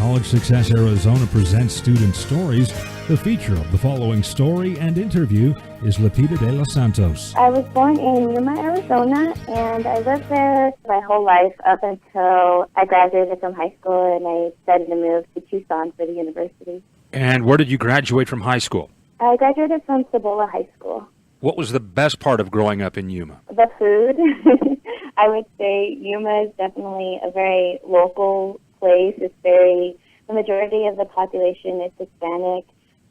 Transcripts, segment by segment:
College Success Arizona presents Student Stories. The feature of the following story and interview is Lupita de los Santos. I was born in Yuma, Arizona, and I lived there my whole life up until I graduated from high school and I decided to move to Tucson for the university. And where did you graduate from high school? I graduated from Cibola High School. What was the best part of growing up in Yuma? The food. I would say Yuma is definitely a very local place. The majority of the population is Hispanic,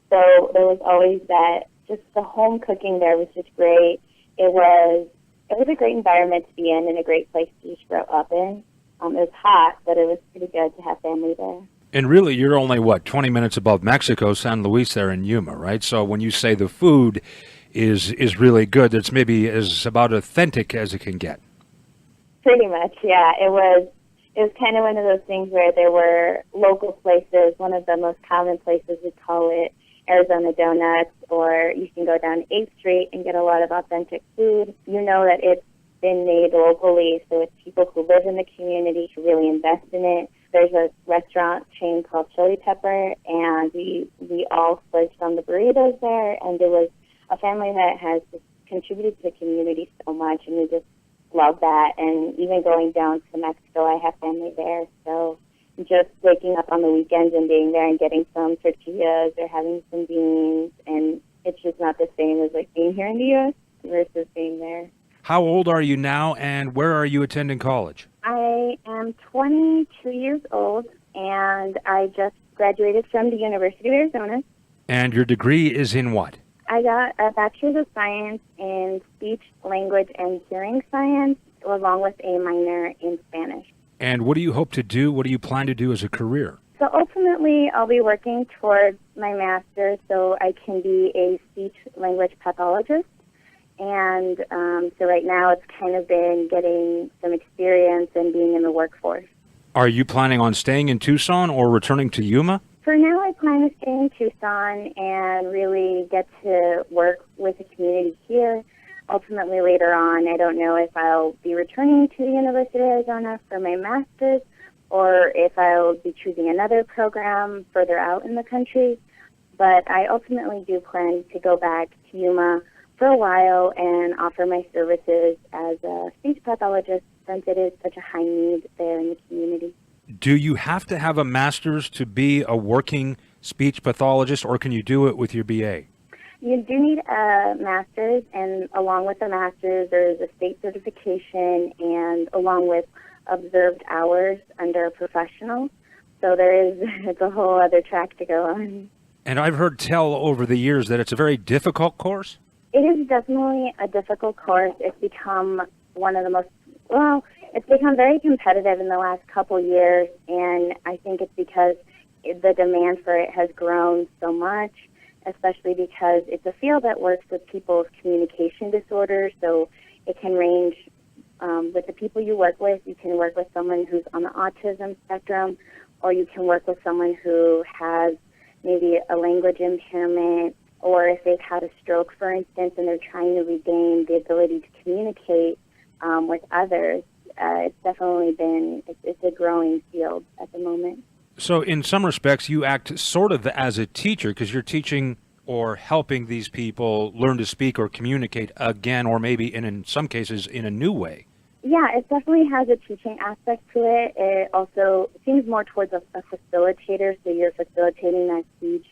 so there was always that, just the home cooking there was just great. It was a great environment to be in and a great place to just grow up in. It was hot, but it was pretty good to have family there. And really, you're only, 20 minutes above Mexico, San Luis there in Yuma, right? So when you say the food is really good, it's maybe as about authentic as it can get. Pretty much, yeah. It was kind of one of those things where there were local places. One of the most common places, we call it Arizona Donuts, or you can go down 8th Street and get a lot of authentic food. You know that it's been made locally, so it's people who live in the community who really invest in it. There's a restaurant chain called Chili Pepper, and we all splurged on the burritos there, and it was a family that has just contributed to the community so much, and we just love that. And even going down to Mexico, I have family there, so just waking up on the weekends and being there and getting some tortillas or having some beans, and it's just not the same as like being here in the U.S. versus being there. How old are you now, and where are you attending college? I am 22 years old, and I just graduated from the University of Arizona. And your degree is in what? I got a Bachelor of Science in Speech, Language, and Hearing Science, along with a minor in Spanish. And what do you hope to do? What do you plan to do as a career? So ultimately, I'll be working towards my master's so I can be a speech language pathologist. And so right now it's kind of been getting some experience and being in the workforce. Are you planning on staying in Tucson or returning to Yuma? For now, I plan to stay in Tucson and really get to work with the community here. Ultimately, later on, I don't know if I'll be returning to the University of Arizona for my master's or if I'll be choosing another program further out in the country. But I ultimately do plan to go back to Yuma for a while and offer my services as a speech pathologist since it is such a high need there in the community. Do you have to have a master's to be a working speech pathologist, or can you do it with your BA? You do need a master's, and along with the master's, there is a state certification, and along with observed hours under a professional. So it's a whole other track to go on. And I've heard tell over the years that it's a very difficult course? It is definitely a difficult course. It's become it's become very competitive in the last couple years, and I think it's because the demand for it has grown so much, especially because it's a field that works with people's communication disorders, so it can range with the people you work with. You can work with someone who's on the autism spectrum, or you can work with someone who has maybe a language impairment, or if they've had a stroke, for instance, and they're trying to regain the ability to communicate with others. It's definitely it's a growing field at the moment. So in some respects, you act sort of as a teacher because you're teaching or helping these people learn to speak or communicate again, or maybe in some cases in a new way. Yeah, it definitely has a teaching aspect to it. It also seems more towards a facilitator, so you're facilitating that speech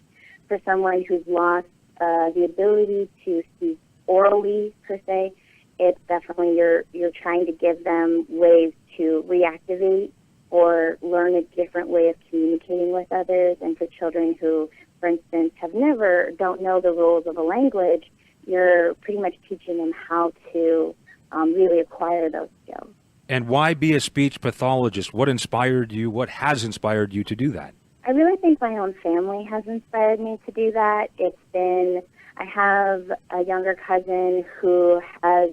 for someone who's lost the ability to speak orally, per se. It's definitely you're trying to give them ways to reactivate or learn a different way of communicating with others. And for children who, for instance, don't know the rules of a language, you're pretty much teaching them how to really acquire those skills. And why be a speech pathologist? What inspired you? What has inspired you to do that? I really think my own family has inspired me to do that. I have a younger cousin who has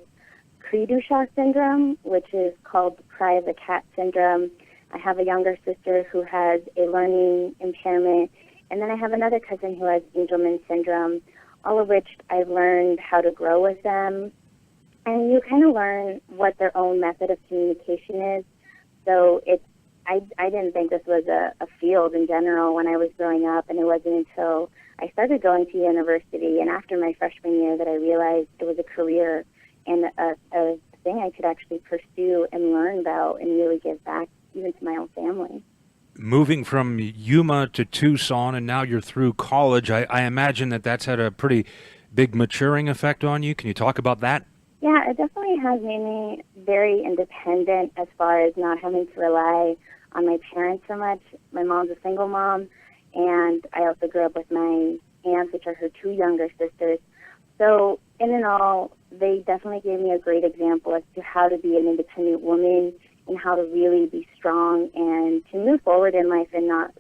Cri-du-chat syndrome, which is called the cry of the cat syndrome. I have a younger sister who has a learning impairment, and then I have another cousin who has Angelman syndrome, all of which I've learned how to grow with them. And you kind of learn what their own method of communication is. So it's I didn't think this was a field in general when I was growing up, and it wasn't until I started going to university and after my freshman year that I realized it was a career and a thing I could actually pursue and learn about and really give back even to my own family. Moving from Yuma to Tucson, and now you're through college, I imagine that's had a pretty big maturing effect on you. Can you talk about that? Yeah, it definitely has made me very independent as far as not having to rely on my parents so much. My mom's a single mom, and I also grew up with my aunts, which are her two younger sisters. So in and all, they definitely gave me a great example as to how to be an independent woman and how to really be strong and to move forward in life and not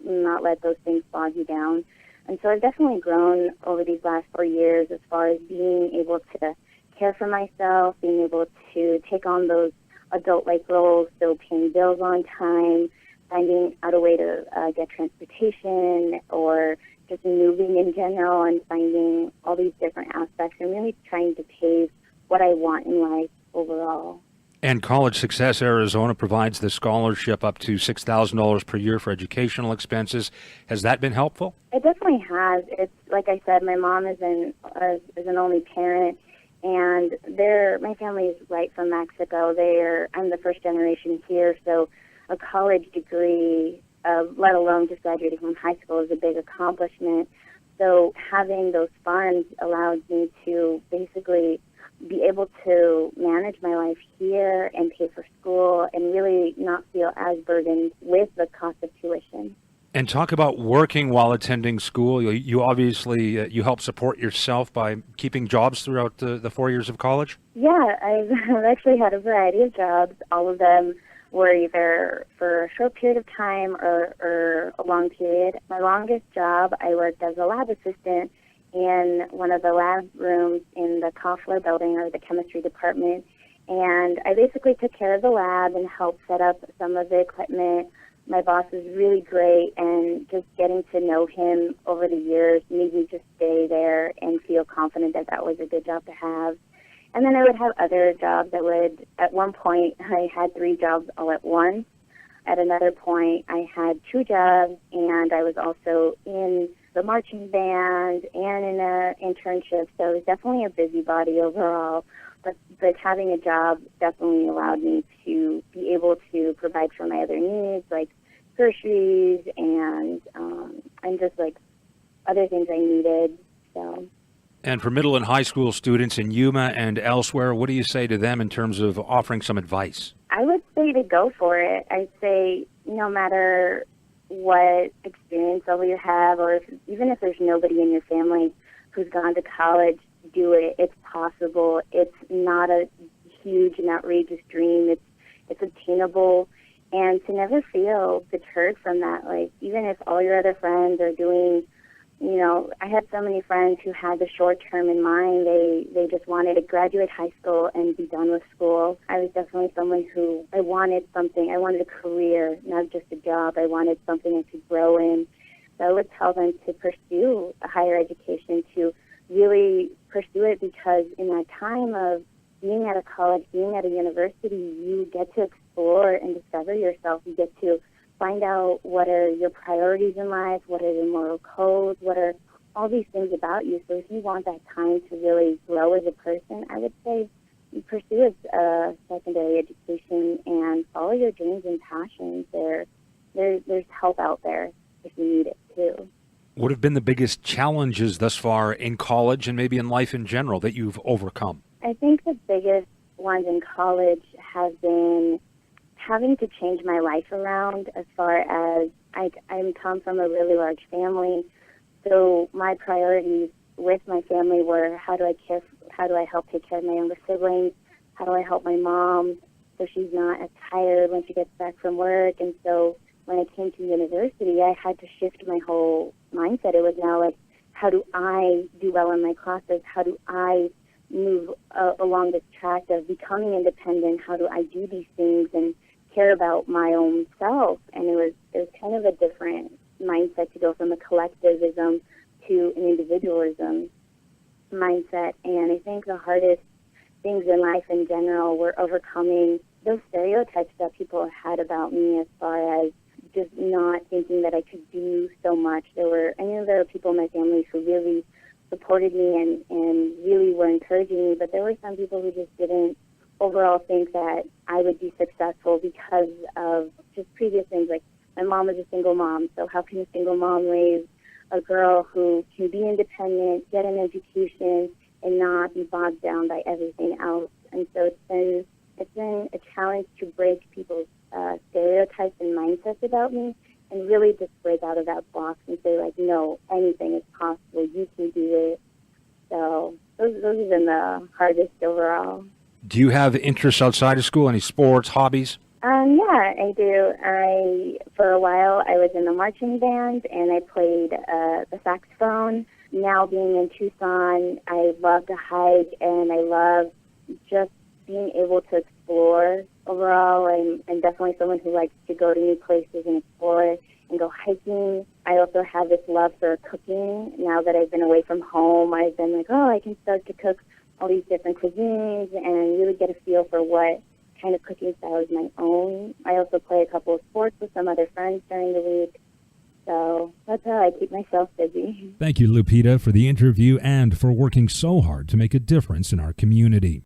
let those things bog you down. And so I've definitely grown over these last 4 years as far as being able to care for myself, being able to take on those adult-like roles, still paying bills on time, finding out a way to get transportation or just moving in general and finding all these different aspects and really trying to pave what I want in life overall. And College Success Arizona provides the scholarship up to $6,000 per year for educational expenses. Has that been helpful? It definitely has. It's like I said, my mom is an only parent, and my family is right from Mexico. I'm the first generation here, so a college degree, let alone just graduating from high school, is a big accomplishment. So having those funds allowed me to basically be able to manage my life here and pay for school and really not feel as burdened with the cost of tuition. And talk about working while attending school. You obviously you help support yourself by keeping jobs throughout the 4 years of college? Yeah, I've actually had a variety of jobs. All of them were either for a short period of time or a long period. My longest job, I worked as a lab assistant in one of the lab rooms in the Koffler building or the chemistry department. And I basically took care of the lab and helped set up some of the equipment. My boss was really great, and just getting to know him over the years made me just stay there and feel confident that that was a good job to have. And then I would have other jobs at one point, I had 3 jobs all at once. At another point, I had 2 jobs, and I was also in the marching band and in an internship. So it was definitely a busybody overall. But having a job definitely allowed me to be able to provide for my other needs, like groceries and just like other things I needed. So. And for middle and high school students in Yuma and elsewhere, what do you say to them in terms of offering some advice? I would say to go for it. I'd say no matter what experience level you have, or even if there's nobody in your family who's gone to college, do it. It's possible. It's not a huge and outrageous dream. It's attainable, and to never feel deterred from that. Like, even if all your other friends are doing, I had so many friends who had the short term in mind. They just wanted to graduate high school and be done with school. I was definitely someone who I wanted something. I wanted a career, not just a job. I wanted something I could grow in. So I would tell them to pursue a higher education, to really pursue it, because in that time of being at a college, being at a university, you get to explore and discover yourself. You get to find out what are your priorities in life, what are your moral codes, what are all these things about you. So if you want that time to really grow as a person, I would say you pursue a secondary education and follow your dreams and passions. There's help out there if you need it too. What have been the biggest challenges thus far in college and maybe in life in general that you've overcome? I think the biggest ones in college have been having to change my life around, as far as I come from a really large family. So my priorities with my family were how do I help take care of my younger siblings? How do I help my mom so she's not as tired when she gets back from work? And so when I came to university, I had to shift my whole mindset. It was now like, how do I do well in my classes? How do I move along this track of becoming independent? How do I do these things and care about my own self? And it was kind of a different mindset to go from a collectivism to an individualism mindset. And I think the hardest things in life in general were overcoming those stereotypes that people had about me, as far as just not thinking that I could do so much. I knew there were people in my family who really supported me and really were encouraging me, but there were some people who just didn't overall think that I would be successful because of just previous things. Like, my mom was a single mom, so how can a single mom raise a girl who can be independent, get an education, and not be bogged down by everything else? And so it's been a challenge to break people's stereotypes and mindsets about me, and really just break out of that box and say, like, no, anything is possible. You can do it. So those have been the hardest overall. Do you have interests outside of school? Any sports, hobbies? Yeah, I do. For a while, I was in the marching band, and I played the saxophone. Now, being in Tucson, I love to hike, and I love just being able to explore overall. I'm definitely someone who likes to go to new places and explore and go hiking. I also have this love for cooking. Now that I've been away from home, I've been like, I can start to cook all these different cuisines and really get a feel for what kind of cooking style is my own. I also play a couple of sports with some other friends during the week. So that's how I keep myself busy. Thank you, Lupita, for the interview and for working so hard to make a difference in our community.